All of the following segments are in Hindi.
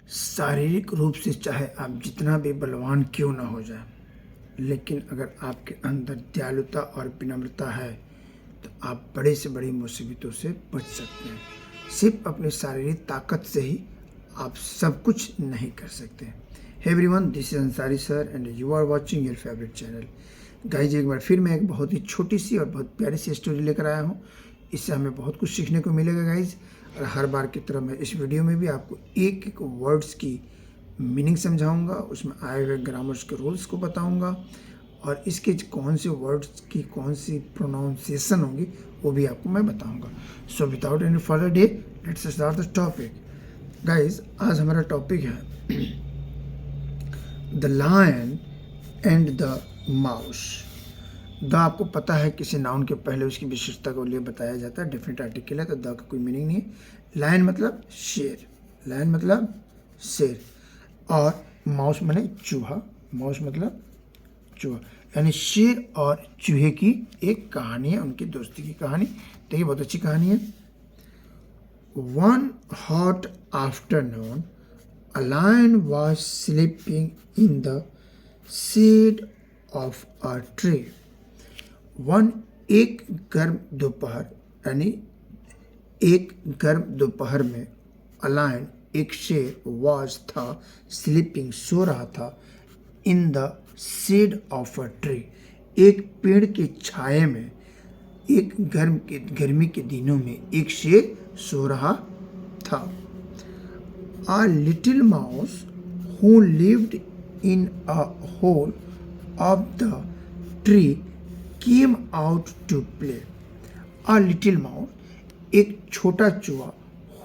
शारीरिक रूप से चाहे आप जितना भी बलवान क्यों ना हो जाए, लेकिन अगर आपके अंदर दयालुता और विनम्रता है तो आप बड़े से बड़ी मुसीबतों से बच सकते हैं। सिर्फ अपनी शारीरिक ताकत से ही आप सब कुछ नहीं कर सकते। Hey everyone, this is Ansari sir and you are watching your favourite channel. Guys, एक बार फिर मैं एक बहुत ही छोटी सी और बहुत प्यारी सी स्टोरी लेकर आया हूँ। इससे हमें बहुत कुछ सीखने को मिलेगा गाइज। और हर बार की तरह मैं इस वीडियो में भी आपको एक एक वर्ड्स की मीनिंग समझाऊंगा, उसमें आए हुए ग्रामर्स के रूल्स को बताऊंगा और इसके कौन से वर्ड्स की कौन सी प्रोनाउंसिएशन होंगी वो भी आपको मैं बताऊंगा। So without any further delay let's start the topic. Guys, आज हमारा टॉपिक है the lion and the mouse. The आपको पता है किसी नाउन के पहले उसकी विशेषता को लिए बताया जाता है, डेफिनेट आर्टिकल है, तो द का कोई मीनिंग नहीं है। लायन मतलब शेर, लायन मतलब शेर, और माउस माने चूहा, माउस मतलब चूहा, यानी शेर और चूहे की एक कहानी है, उनकी दोस्ती की कहानी। तो ये बहुत अच्छी कहानी है। One hot afternoon a lion was sleeping in the shade of a tree. एक गर्म दोपहर, यानी एक गर्म दोपहर में a lion, एक शेर, was था, sleeping, सो रहा था, in the shade of a tree, एक पेड़ की छाये में, एक गर्मी के दिनों में एक शेर सो रहा था। A little mouse who lived in a hole of the tree came out to play. A little mouse, एक छोटा चूहा,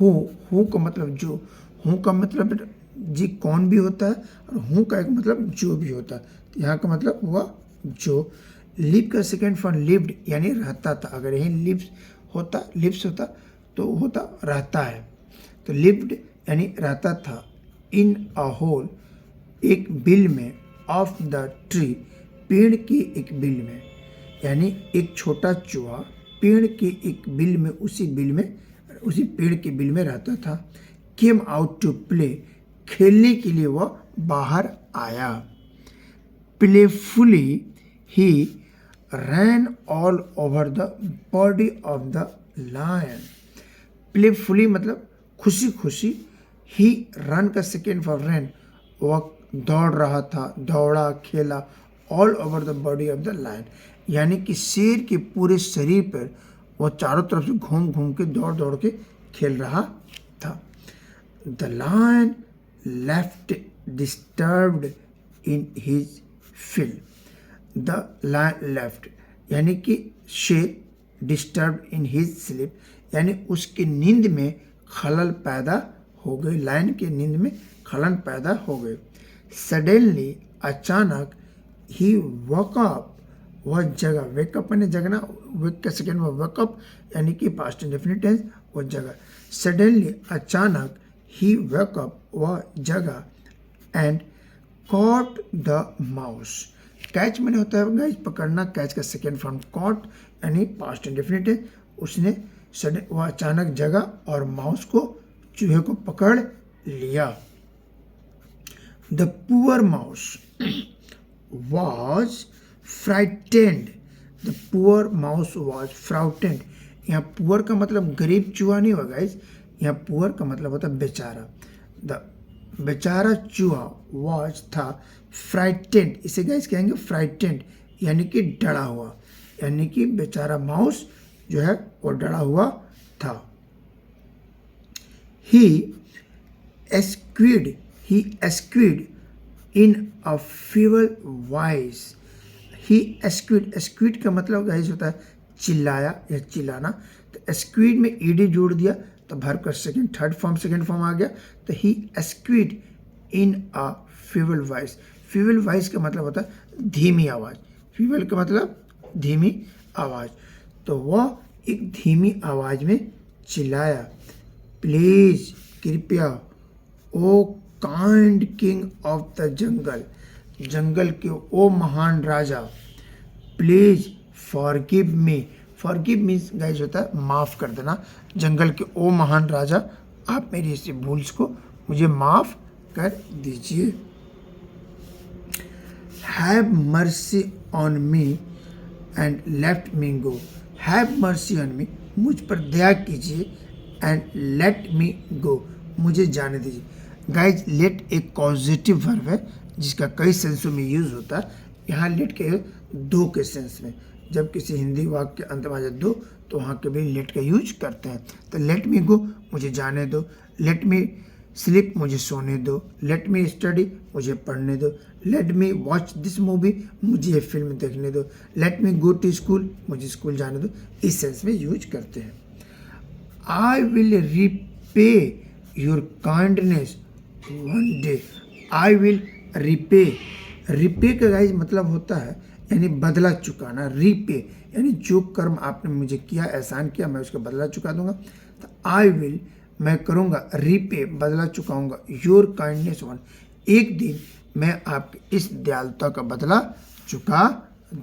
हु का मतलब जो, हु का मतलब जी कौन भी होता है और हु का एक मतलब जो भी होता है। यहाँ का मतलब हुआ जो। लिव का सेकेंड फॉर्म लिव्ड यानी रहता था। अगर यही लिव्स होता तो होता रहता है, तो लिव्ड यानी रहता था। इन अ होल, एक बिल में, ऑफ द ट्री, पेड़ की एक बिल में, यानी एक छोटा चूहा पेड़ की एक बिल में, उसी पेड़ के बिल में रहता था। केम आउट टू प्ले, खेलने के लिए वह बाहर आया। Playfully he ran all over the body of the lion. Playfully मतलब खुशी खुशी, ही रन का सेकेंड फॉर रन, वह दौड़ रहा था, दौड़ा, खेला, all over the body of the lion, यानी कि शेर के पूरे शरीर पर वह चारों तरफ से घूम घूम के दौड़ दौड़ के खेल रहा था। The lion left disturbed in his fill. The lion left यानी कि शेर, डिस्टर्ब इन हिज स्लीप यानी उसकी नींद में खलल पैदा हो गई, लायन की नींद में खलन पैदा हो गए। सडनली, अचानक, ही वॉक अप, वह जगह, वेकअप मैंने जगना, वेक का सेकेंड में वॉकअप यानी कि पास्ट इंडेफिनिट टेंस, वह जगह। सडनली, अचानक, ही वॉकअप, वह जगह, and caught the mouse. Catch मैंने होता है गाइस पकड़ना, कैच का सेकेंड फॉर्म कॉट यानी पास्ट इंडेफिनिट टेंस। उसने वह अचानक जगा और माउस को, चूहे को पकड़ लिया। The poor mouse was frightened. The poor mouse was frightened. यहाँ पुअर का मतलब गरीब चूहा नहीं होगा गाइस, यहाँ पुअर का मतलब होता है बेचारा। द बेचारा चूहा वॉज था, फ्राइटेंड, इसे गाइस कहेंगे फ्राइटेंड यानी कि डरा हुआ, यानी कि बेचारा माउस जो है वो डरा हुआ था। He squeaked in a feeble voice. He squeaked का मतलब गाइस होता है चिल्लाया या चिल्लाना। तो squeaked में ed जोड़ दिया तो वर्ब का सेकेंड फॉर्म आ गया। तो he squeaked in a feeble voice. feeble voice का मतलब होता है धीमी आवाज़। feeble का मतलब धीमी आवाज़। तो वह एक धीमी आवाज़ में चिल्लाया, प्लीज, कृपया, O kind king of the jungle, जंगल के ओ महान राजा, please forgive me. Forgive means guys होता है माफ़ कर देना। जंगल के ओ महान राजा, आप मेरी इस भूल्स को मुझे माफ़ कर दीजिए। Have mercy on me and let me go. Have mercy on me, मुझ पर दया कीजिए, एंड लेट मी गो, मुझे जाने दीजिए। गाइज, लेट एक कॉजेटिव वर्ब है जिसका कई सेंसों में यूज होता है। यहाँ लेट के दो के सेंस में, जब किसी हिंदी वाक्य के अंत में आ जाए दो, तो वहाँ के भी लेट का यूज करते हैं। तो लेट मी गो, मुझे जाने दो। लेट मी स्लीप, मुझे सोने दो। लेट मी स्टडी, मुझे पढ़ने दो। Let me watch this movie, मुझे ये फिल्म देखने दो। Let me go to school, मुझे स्कूल जाने दो। इस सेंस में यूज करते हैं। I will repay your kindness one day. I will repay, repay का गाइज मतलब होता है यानी बदला चुकाना। रिपे यानी जो कर्म आपने मुझे किया, एहसान किया, मैं उसका बदला चुका दूंगा। तो आई विल, मैं करूंगा, रिपे बदला चुकाऊंगा, योर काइंडनेस वन, एक दिन मैं आपकी इस दयालुता का बदला चुका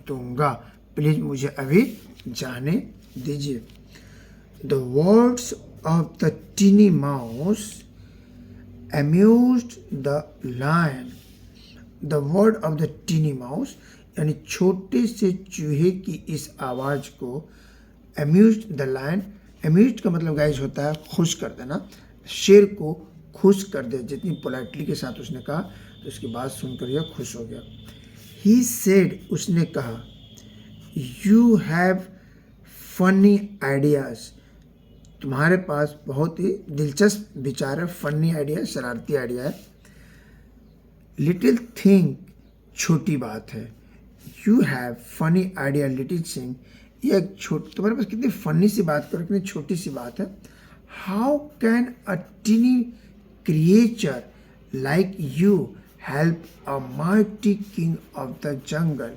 दूंगा। प्लीज मुझे अभी जाने दीजिए। The words of the tiny mouse amused the lion। The word of the tiny mouse यानी छोटे से चूहे की इस आवाज़ को amused the lion। amused का मतलब गाइस होता है खुश कर देना, शेर को खुश कर दे। जितनी पोलाइटली के साथ उसने कहा, तो उसकी बात सुनकर यह खुश हो गया। He said, उसने कहा, You have funny ideas। तुम्हारे पास बहुत ही दिलचस्प विचार है। फनी आइडिया, शरारती आइडिया है। लिटिल थिंग, छोटी बात है। You have funny idea little thing, ये एक तुम्हारे पास कितनी फनी सी बात करो, कितनी छोटी सी बात है। How can a tiny creature like you help a mighty king of the jungle.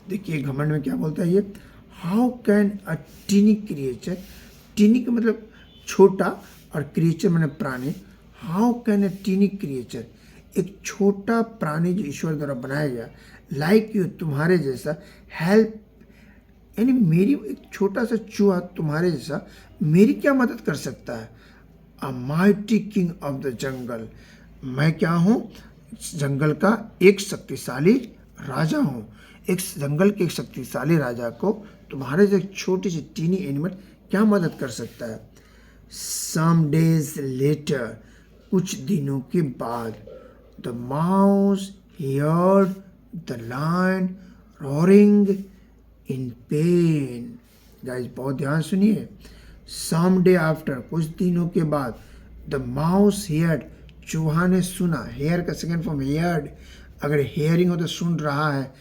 देखिए घमंड में क्या बोलता है ये, how can a tiny creature, tiny का मतलब छोटा और क्रिएचर मैंने प्राणी। How can a tiny creature, एक छोटा प्राणी जो ईश्वर द्वारा बनाया गया, लाइक यू, तुम्हारे जैसा, हेल्प यानी मेरी, एक छोटा सा चूहा तुम्हारे जैसा मेरी क्या मदद कर सकता है। अ माइटी किंग ऑफ द जंगल, मैं क्या हूँ, जंगल का एक शक्तिशाली राजा हूँ। एक जंगल के एक शक्तिशाली राजा को तुम्हारे जैसे छोटी सी टीनी एनिमल क्या मदद कर सकता है। Some days later, कुछ दिनों के बाद, the mouse heard the lion roaring in pain। Guys बहुत ध्यान सुनिए। Some day after, कुछ दिनों के बाद, the mouse heard, चूहा ने सुना। हेयर का सेकेंड फॉर्म हेयर्ड, अगर हेयरिंग हो तो सुन रहा है।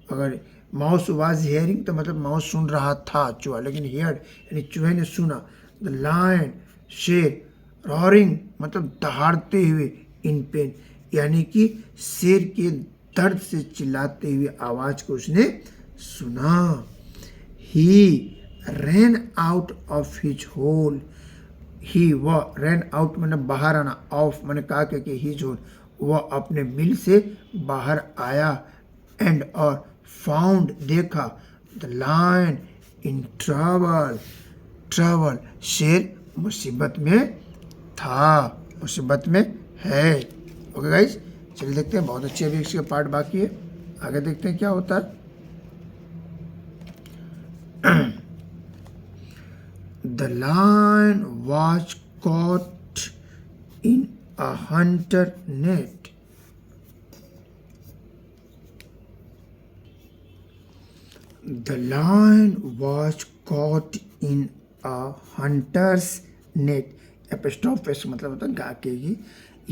अगर माउस वाज हेयरिंग तो मतलब माउस सुन रहा था चूहा, लेकिन हेयर्ड यानी चूहे ने सुना। द लायन, शेर, रॉरिंग मतलब दहाड़ते हुए, इन पेन यानी कि शेर के दर्द से चिल्लाते हुए आवाज को उसने सुना। He ran out of his hole, he वह, रैन आउट मैंने बाहर आना, ऑफ मैंने कहा कि हिज होल, वह अपने मिल से बाहर आया। एंड और फाउंड देखा, the lion in trouble, trouble शेर मुसीबत में था, मुसीबत में है। ओके गाइस, चलिए देखते हैं। बहुत अच्छे अभी इसका पार्ट बाकी है, आगे देखते हैं क्या होता है। The lion was caught in a hunter net. The lion was caught in a hunter's net। Apostrophes मतलब होता है गा के ही,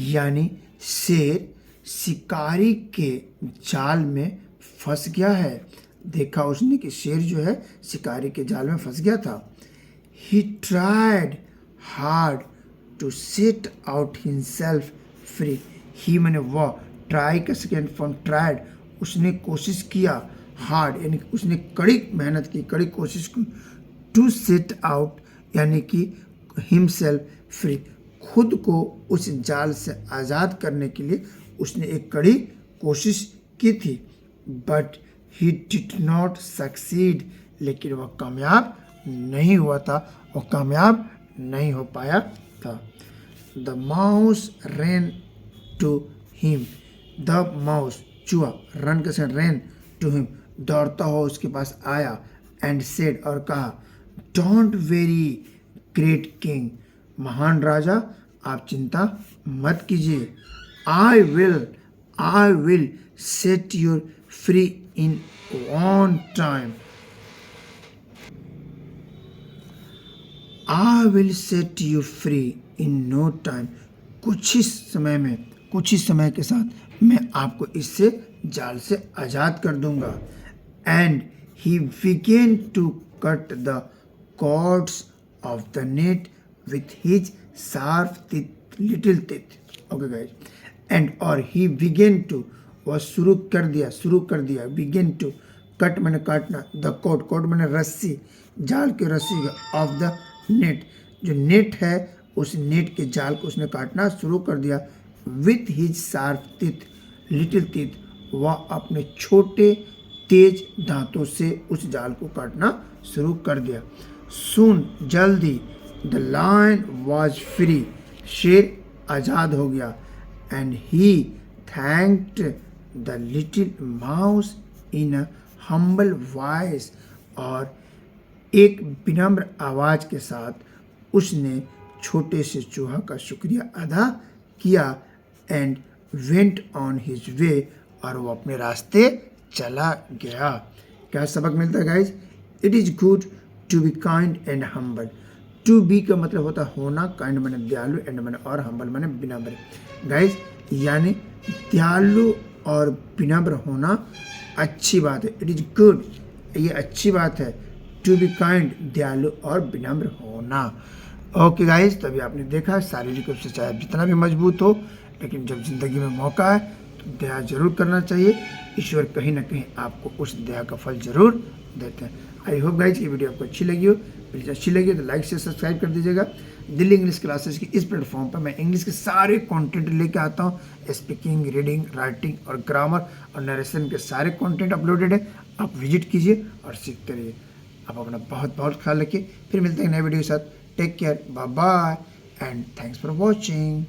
यानी शेर शिकारी के जाल में फंस गया है। देखा उसने कि शेर जो है शिकारी के जाल में फंस गया था। He tried hard to set out himself free। ही मैंने वह, ट्राई का सेकेंड फॉर्म ट्राइड, उसने कोशिश किया। हार्ड यानी उसने कड़ी मेहनत की, कड़ी कोशिश की। टू सेट आउट यानी कि हिमसेल्फ फ्री, खुद को उस जाल से आज़ाद करने के लिए उसने एक कड़ी कोशिश की थी। But he did not succeed, लेकिन वह कामयाब नहीं हुआ था, वह कामयाब नहीं हो पाया था। The mouse ran to him, the mouse चूहा, रन कैसे रैन टू हिम, दौड़ता हुआ उसके पास आया, एंड सेड और कहा, डोंट वेरी ग्रेट किंग, महान राजा आप चिंता मत कीजिए, I will set you free in on time, I will set you free in no time, कुछ ही समय के साथ मैं आपको इससे जाल से आज़ाद कर दूंगा। And he began to cut the cords of the net with his sharp little teeth. Okay guys, and और ही बिगेन टू, वह शुरू कर दिया, बिगेन टू, कट मैंने काटना, द कॉर्ड मैंने रस्सी, जाल की रस्सी ऑफ द नेट, जो नेट है उस नेट के जाल को उसने काटना शुरू कर दिया, with his sharp teeth little teeth, वह अपने छोटे तेज दांतों से उस जाल को काटना शुरू कर दिया। सून जल्दी, द लायन वॉज फ्री, शेर आज़ाद हो गया, and he thanked the little mouse in a humble voice, और एक विनम्र आवाज़ के साथ उसने छोटे से चूहा का शुक्रिया अदा किया, and went on his way, और वो अपने रास्ते चला गया। क्या सबक मिलता है guys? It is good to be kind and humble. To be का मतलब होता है होना, काइंड मैंने दयालु, एंड मैंने और हम्बल मैंने विनम्र। गाइज यानी दयालु और विनम्र होना अच्छी बात है, इट इज़ गुड, ये अच्छी बात है, टू बी काइंड दयालु और विनम्र होना। ओके गाइज, तभी आपने देखा शारीरिक रूप से चाहे जितना भी मजबूत हो, लेकिन जब जिंदगी में मौका है तो दया जरूर करना चाहिए। ईश्वर कहीं ना कहीं आपको उस दया का फल जरूर देते हैं। आई होप गाइज ये वीडियो आपको अच्छी लगी हो। वीडियो अच्छी लगी हो तो लाइक से सब्सक्राइब कर दीजिएगा। दिल्ली इंग्लिश क्लासेस की इस प्लेटफॉर्म पर मैं इंग्लिश के सारे कंटेंट लेके आता हूँ, स्पीकिंग, रीडिंग, राइटिंग और ग्रामर और नरेशन के सारे कंटेंट अपलोडेड है। आप विजिट कीजिए और सीखते रहिए। आप अपना बहुत बहुत ख्याल रखिए। फिर मिलते हैं नए वीडियो के साथ। Take care, bye bye and thanks for watching.